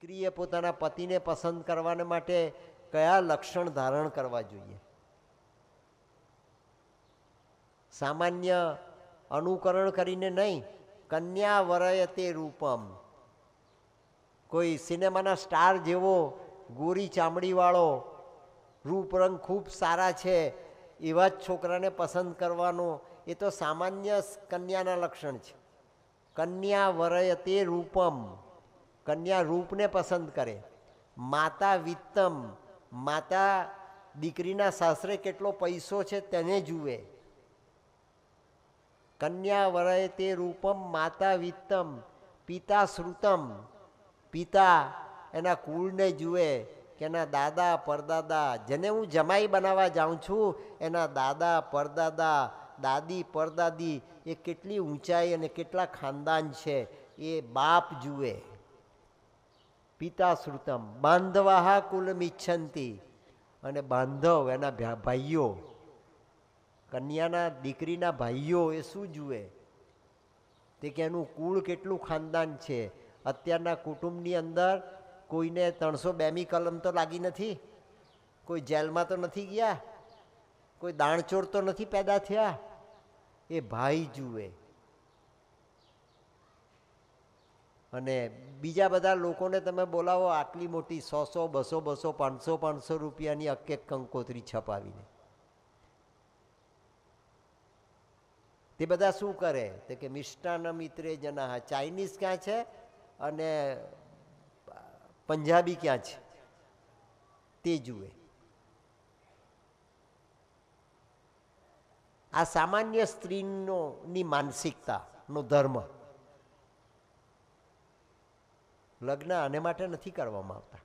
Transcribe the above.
દીકરીએ પોતાના પતિને પસંદ કરવાને માટે કયા લક્ષણ ધારણ કરવા જોઈએ? સામાન્ય અનુકરણ કરીને નહીં, કન્યા વરયતે રૂપમ. કોઈ સિનેમાના સ્ટાર જેવો ગોરી ચામડીવાળો, રૂપરંગ ખૂબ સારા છે એવા જ છોકરાને પસંદ કરવાનો, એ તો સામાન્ય કન્યાના લક્ષણ છે. કન્યા વરયતે રૂપમ, કન્યા રૂપને પસંદ કરે. માતા વિત્તમ, માતા દીકરીના સાસરે કેટલો પૈસો છે તેને જુએ. કન્યા વરયતે રૂપમ માતા વિત્તમ પિતા શ્રુતમ, પિતા એના કુળને જુએ કે એના દાદા પરદાદા, જેને હું જમાઈ બનાવવા જાઉં છું એના દાદા પરદાદા, દાદી પરદાદી એ કેટલી ઊંચાઈ અને કેટલા ખાનદાન છે એ બાપ જુએ. પિતા શ્રુતમ. બાંધવાહા કુલમિચ્છંતી, અને બાંધવ એના ભાઈઓ, કન્યાના દીકરીના ભાઈઓ એ શું જુએ? તે કે એનું કુળ કેટલું ખાનદાન છે. અત્યારના કુટુંબની અંદર કોઈને 302મી કલમ તો લાગી નથી, કોઈ જેલમાં તો નથી ગયા, કોઈ દાણચોર તો નથી પેદા થયા. એ ભાઈ જુએ. અને બીજા બધા લોકોને તમે બોલાવો, આટલી મોટી 100 200 200 500 રૂપિયાની એક કંકોત્રી છપાવીને, તે બધા શું કરે? તો કે મિષ્ટાન મિત્રે જના. ચાઇનીઝ ક્યાં છે અને પંજાબી ક્યાં છે તે જુએ. આ સામાન્ય સ્ત્રીની માનસિકતાનો ધર્મ. લગ્ન આને માટે નથી કરવામાં આવતા.